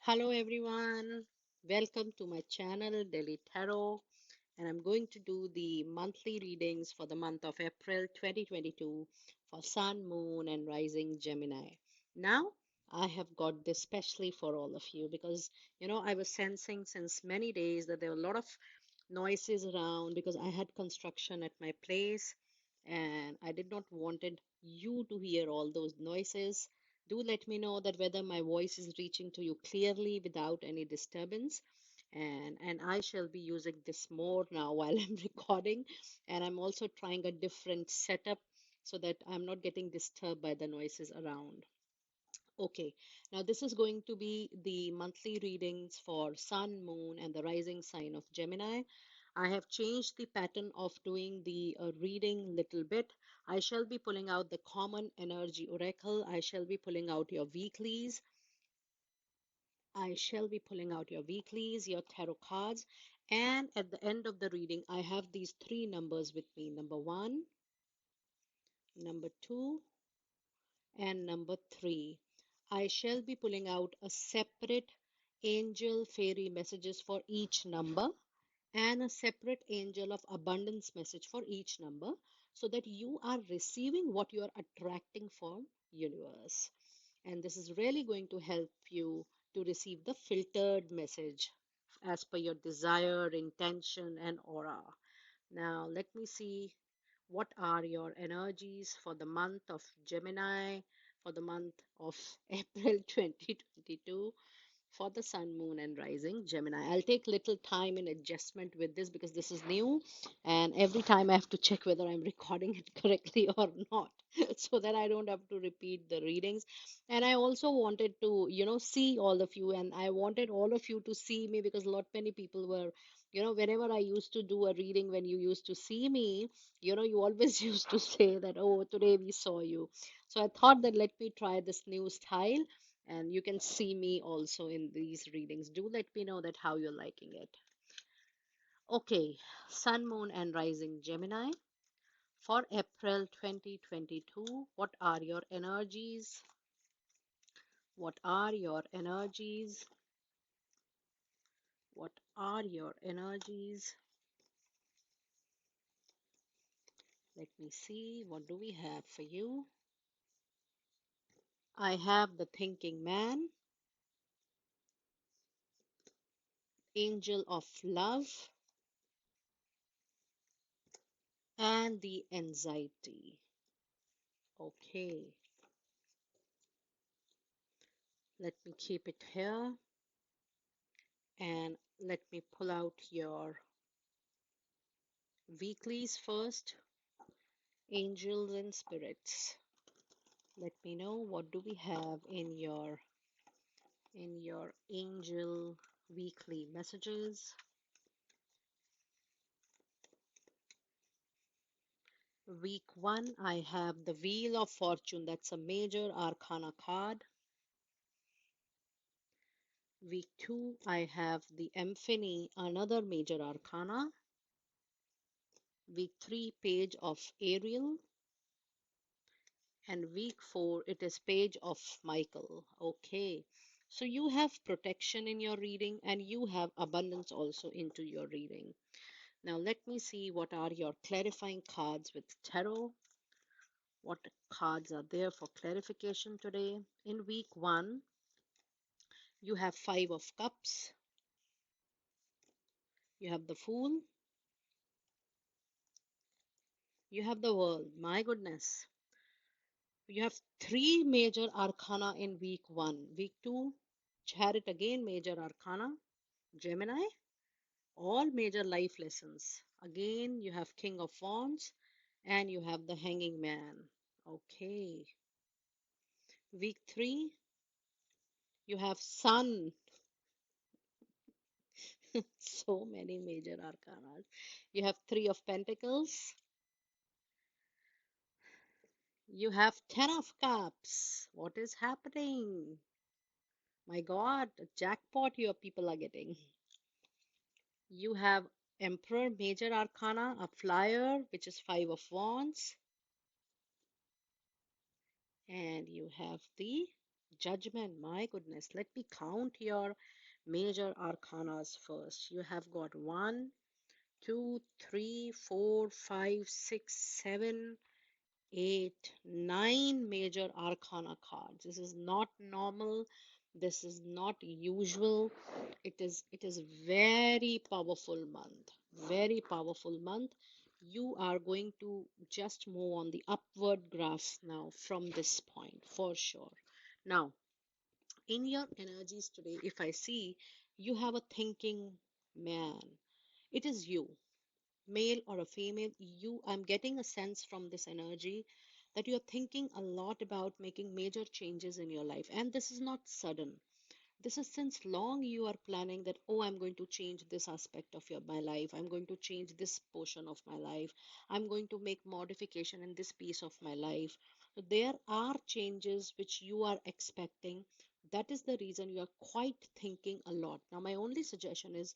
Hello everyone, welcome to my channel Delhi Tarot, and I'm going to do the monthly readings for the month of April 2022 for Sun, Moon, and Rising Gemini. Now, I have got this specially for all of you because I was sensing since many days that there were a lot of noises around because I had construction at my place and I did not wanted you to hear all those noises. Do let me know that whether my voice is reaching to you clearly without any disturbance. And I shall be using this more now while I'm recording. And I'm also trying a different setup so that I'm not getting disturbed by the noises around. Okay, now this is going to be the monthly readings for Sun, Moon, and the rising sign of Gemini. I have changed the pattern of doing the reading little bit. I shall be pulling out the common energy oracle. I shall be pulling out your weeklies. I shall be pulling out your weeklies, your tarot cards, and at the end of the reading, I have these three numbers with me: number one, number two, and number three. I shall be pulling out a separate angel fairy messages for each number and a separate angel of abundance message for each number so that you are receiving what you are attracting from universe. And this is really going to help you to receive the filtered message as per your desire, intention, and aura. Now, let me see what are your energies for the month of Gemini, for the month of April 2022, for the sun, moon, and rising Gemini. I'll take little time in adjustment with this because this is new, and every time I have to check whether I'm recording it correctly or not, so that I don't have to repeat the readings. And I also wanted to, see all of you, and I wanted all of you to see me because a lot many people were, whenever I used to do a reading, when you used to see me, you always used to say that, oh, today we saw you. So I thought that let me try this new style and you can see me also in these readings. Do let me know that how you're liking it. Okay, sun, moon, and rising Gemini for April 2022. What are your energies? What are your energies? What are your energies? Let me see. What do we have for you? I have the thinking man, angel of love, and the anxiety. Okay, let me keep it here and let me pull out your weeklies first. Angels and spirits, let me know what do we have in your angel weekly messages. Week 1, I have the Wheel of Fortune. That's a major arcana card. Week 2, I have the Emphany, another major arcana. Week 3, Page of Ariel. And week 4, it is Page of Michael. Okay, so you have protection in your reading and you have abundance also into your reading. Now let me see what are your clarifying cards with tarot. What cards are there for clarification today? In week 1, you have 5 of Cups, you have the Fool, you have the World. My goodness, you have 3 major arcana in week 1. Week 2, Chariot, again major arcana. Gemini, all major life lessons. Again, you have King of Wands and you have the Hanging Man. Okay. Week 3, you have Sun. So many major arcana. You have 3 of Pentacles. You have 10 of Cups. What is happening? My God, a jackpot your people are getting. You have Emperor, major arcana, a Flyer, which is 5 of Wands. And you have the Judgment. My goodness. Let me count your major arcanas first. You have got 1, 2, 3, 4, 5, 6, 7, 8, 9 major arcana cards. This is not normal. This is not usual. It is very powerful month. Very powerful month. You are going to just move on the upward graph now from this point for sure. Now, in your energies today, if I see you have a thinking man, it is you, male or a female, I'm getting a sense from this energy that you're thinking a lot about making major changes in your life. And this is not sudden. This is since long you are planning that, oh, I'm going to change this aspect of my life. I'm going to change this portion of my life. I'm going to make modification in this piece of my life. So there are changes which you are expecting. That is the reason you are quite thinking a lot. Now, my only suggestion is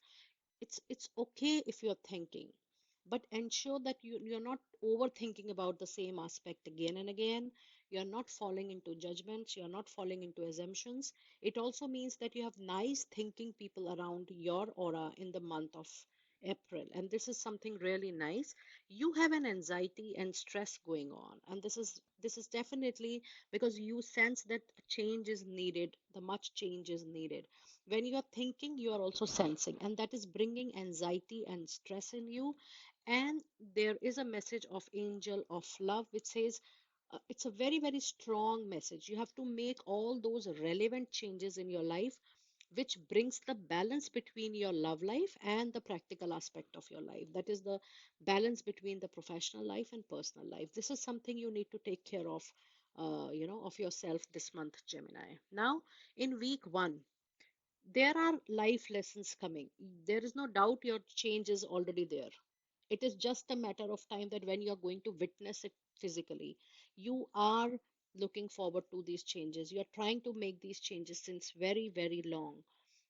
it's okay if you're thinking, but ensure that you're not overthinking about the same aspect again and again. You're not falling into judgments, you're not falling into assumptions. It also means that you have nice thinking people around your aura in the month of April, and this is something really nice. You have an anxiety and stress going on, and this is definitely because you sense that change is needed, the much change is needed. When you are thinking, you are also sensing, and that is bringing anxiety and stress in you. And there is a message of angel of love which says, it's a very, very strong message. You have to make all those relevant changes in your life, which brings the balance between your love life and the practical aspect of your life. That is the balance between the professional life and personal life. This is something you need to take care of, of yourself this month, Gemini. Now, in week one, there are life lessons coming. There is no doubt your change is already there. It is just a matter of time that when you're going to witness it physically, you are looking forward to these changes. You are trying to make these changes since very, very long.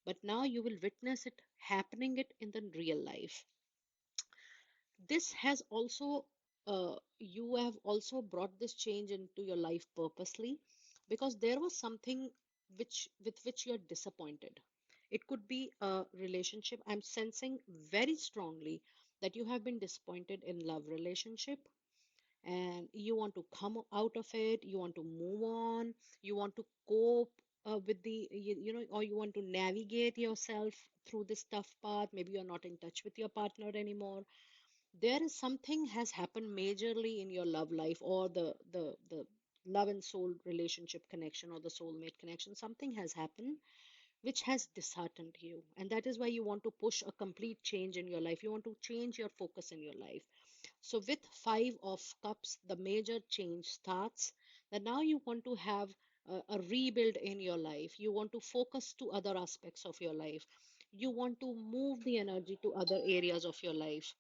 But now you will witness it happening it in the real life. This has also you have also brought this change into your life purposely, because there was something which you're disappointed. It could be a relationship. I'm sensing very strongly that you have been disappointed in love relationship, and you want to come out of it, you want to move on, you want to cope with or you want to navigate yourself through this tough path. Maybe you're not in touch with your partner anymore. There is something has happened majorly in your love life, or the love and soul relationship connection, or the soulmate connection. Something has happened which has disheartened you, and that is why you want to push a complete change in your life. You want to change your focus in your life. So with 5 of cups, the major change starts, that now you want to have a rebuild in your life. You want to focus to other aspects of your life. You want to move the energy to other areas of your life.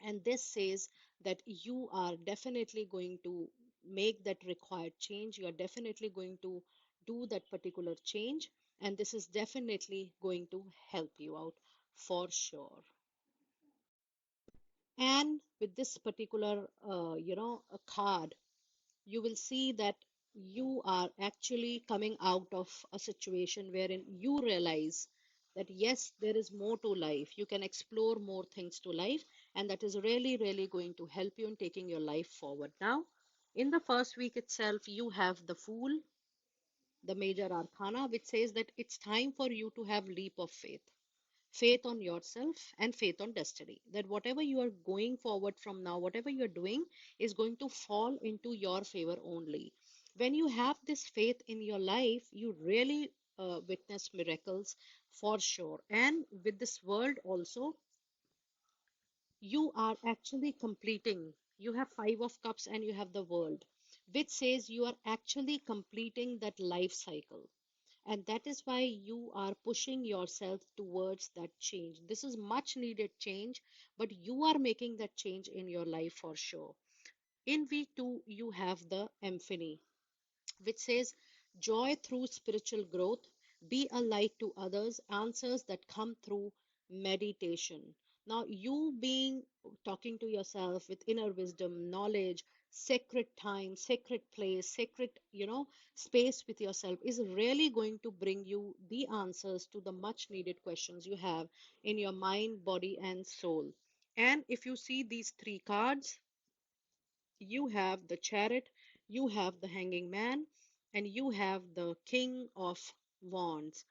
And this says that you are definitely going to make that required change. You are definitely going to do that particular change. And this is definitely going to help you out for sure. And with this particular, a card, you will see that you are actually coming out of a situation wherein you realize that yes, there is more to life. You can explore more things to life, and that is really, really going to help you in taking your life forward. Now, in the first week itself, you have the Fool, the major arcana, which says that it's time for you to have leap of faith. Faith on yourself and faith on destiny, that whatever you are going forward from now, whatever you're doing is going to fall into your favor only. When you have this faith in your life, you really witness miracles for sure. And with this world also, you are actually completing. You have 5 of cups and you have the world, which says you are actually completing that life cycle, and that is why you are pushing yourself towards that change. This is much needed change, but you are making that change in your life for sure. In week 2, you have the Emphany, which says joy through spiritual growth, be a light to others, answers that come through meditation. Now, you being talking to yourself with inner wisdom, knowledge, sacred time, sacred place, sacred, space with yourself is really going to bring you the answers to the much needed questions you have in your mind, body, and soul. And if you see these three cards, you have the chariot, you have the hanging man, and you have the king of wands.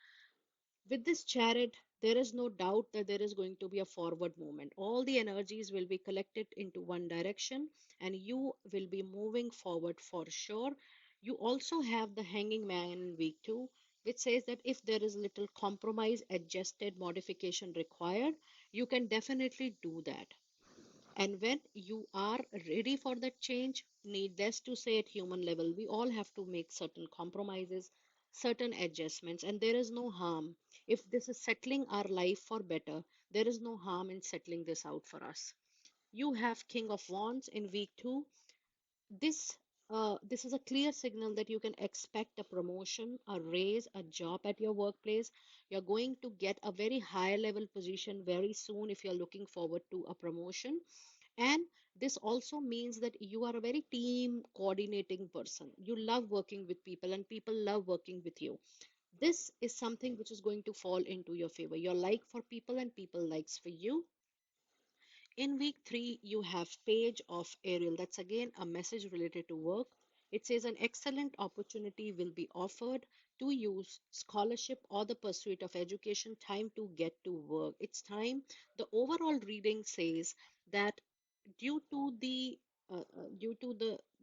With this chariot, there is no doubt that there is going to be a forward movement. All the energies will be collected into one direction and you will be moving forward for sure. You also have the hanging man in week 2, which says that if there is little compromise, adjusted, modification required, you can definitely do that. And when you are ready for that change, needless to say, at human level, we all have to make certain compromises, certain adjustments, and there is no harm. If this is settling our life for better, there is no harm in settling this out for us. You have King of Wands in week 2. This is a clear signal that you can expect a promotion, a raise, a job at your workplace. You're going to get a very high level position very soon if you're looking forward to a promotion. And this also means that you are a very team coordinating person. You love working with people and people love working with you. This is something which is going to fall into your favor. Your like for people and people likes for you. In week 3, you have Page of Ariel. That's again a message related to work. It says an excellent opportunity will be offered to use scholarship or the pursuit of education. Time to get to work. It's time. The overall reading says that due to the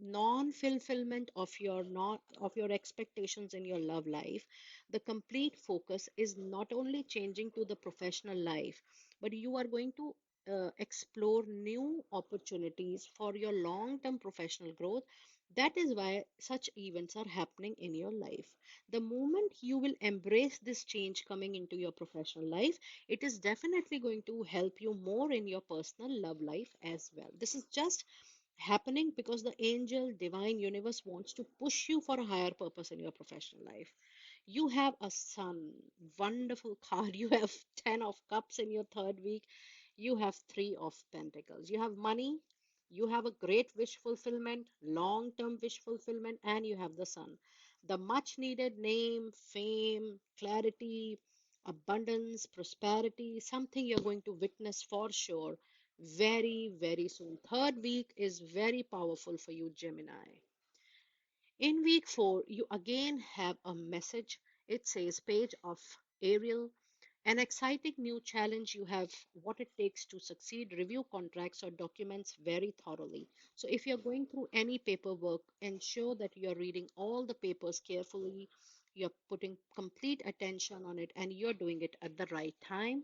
non-fulfillment of your not of your expectations in your love life, the complete focus is not only changing to the professional life, but you are going to explore new opportunities for your long-term professional growth. That is why such events are happening in your life. The moment you will embrace this change coming into your professional life, it is definitely going to help you more in your personal love life as well. This is just happening because the angel, divine universe wants to push you for a higher purpose in your professional life. You have a sun, wonderful card. You have 10 of cups in your third week. You have 3 of pentacles. You have money. You have a great wish fulfillment, long term wish fulfillment, and you have the sun. The much needed name, fame, clarity, abundance, prosperity, something you're going to witness for sure very, very soon. Third week is very powerful for you, Gemini. In week 4, you again have a message. It says, Page of Ariel, an exciting new challenge. You have what it takes to succeed. Review contracts or documents very thoroughly. So, if you're going through any paperwork, ensure that you're reading all the papers carefully, you're putting complete attention on it, and you're doing it at the right time.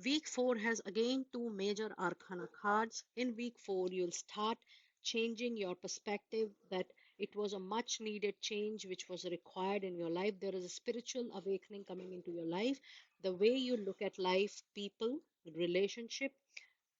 Week 4 has again two major arcana cards. In week 4, you'll start changing your perspective that it was a much needed change which was required in your life. There is a spiritual awakening coming into your life. The way you look at life, people, relationship,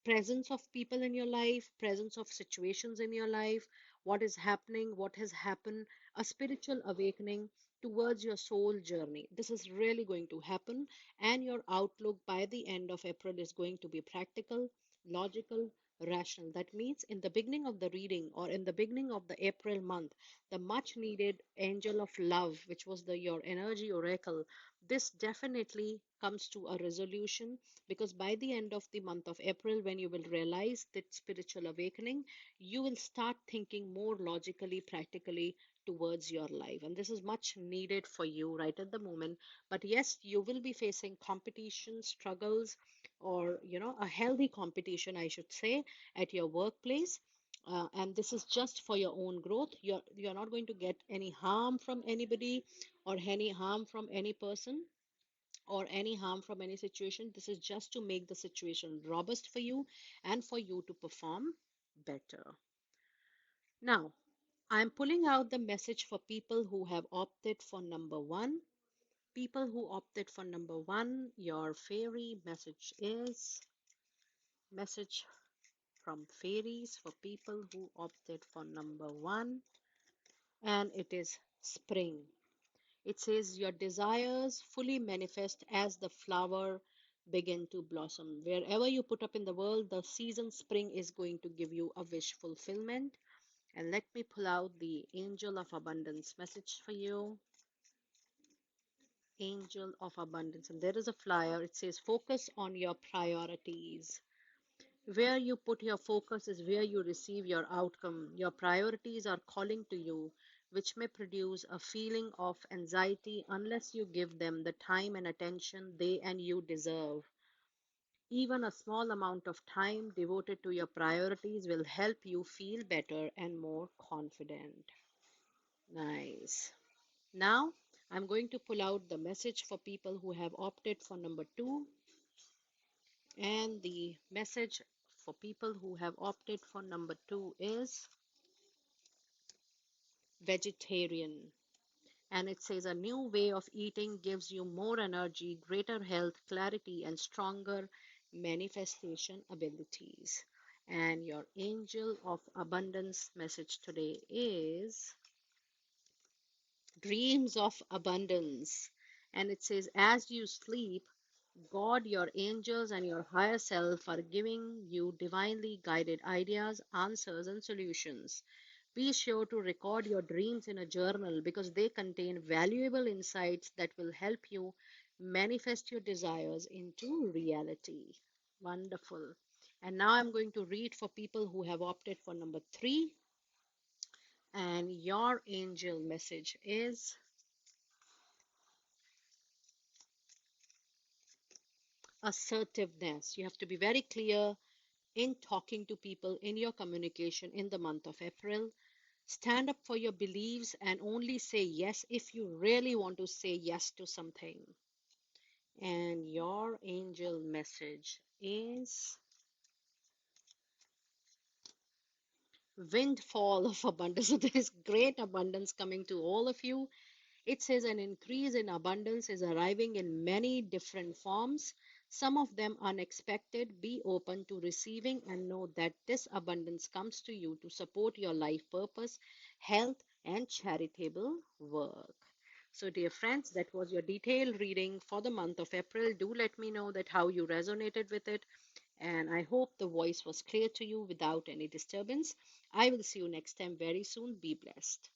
presence of people in your life, presence of situations in your life, what is happening, what has happened, a spiritual awakening towards your soul journey. This is really going to happen, and your outlook by the end of April is going to be practical, logical, rational. That means in the beginning of the reading or in the beginning of the April month, the much needed angel of love, which was the your energy oracle, this definitely comes to a resolution, because by the end of the month of April, when you will realize that spiritual awakening, you will start thinking more logically, practically towards your life. And this is much needed for you right at the moment. But yes, you will be facing competition, struggles, or a healthy competition, I should say, at your workplace. And this is just for your own growth. You're not going to get any harm from anybody or any harm from any person or any harm from any situation. This is just to make the situation robust for you and for you to perform better. Now, I'm pulling out the message for people who have opted for number 1. People who opted for number 1, your fairy message is message from fairies for people who opted for number 1, and it is spring. It says your desires fully manifest as the flower begin to blossom. Wherever you put up in the world, the season spring is going to give you a wish fulfillment. And let me pull out the Angel of Abundance message for you. Angel of Abundance. And there is a flyer. It says, focus on your priorities. Where you put your focus is where you receive your outcome. Your priorities are calling to you, which may produce a feeling of anxiety unless you give them the time and attention they and you deserve. Even a small amount of time devoted to your priorities will help you feel better and more confident. Nice. Now, I'm going to pull out the message for people who have opted for number two, and the message for people who have opted for number two is vegetarian. And it says a new way of eating gives you more energy, greater health, clarity, and stronger manifestation abilities. And your angel of abundance message today is dreams of abundance. And it says, as you sleep, God, your angels, and your higher self are giving you divinely guided ideas, answers, and solutions. Be sure to record your dreams in a journal because they contain valuable insights that will help you manifest your desires into reality. Wonderful. And now I'm going to read for people who have opted for number three. And your angel message is assertiveness. You have to be very clear in talking to people in your communication in the month of April. Stand up for your beliefs and only say yes if you really want to say yes to something. And your angel message is windfall of abundance. So there is great abundance coming to all of you. It says an increase in abundance is arriving in many different forms, some of them unexpected. Be open to receiving and know that this abundance comes to you to support your life purpose, health, and charitable work. So, dear friends, that was your detailed reading for the month of April. Do let me know that how you resonated with it. And I hope the voice was clear to you without any disturbance. I will see you next time very soon. Be blessed.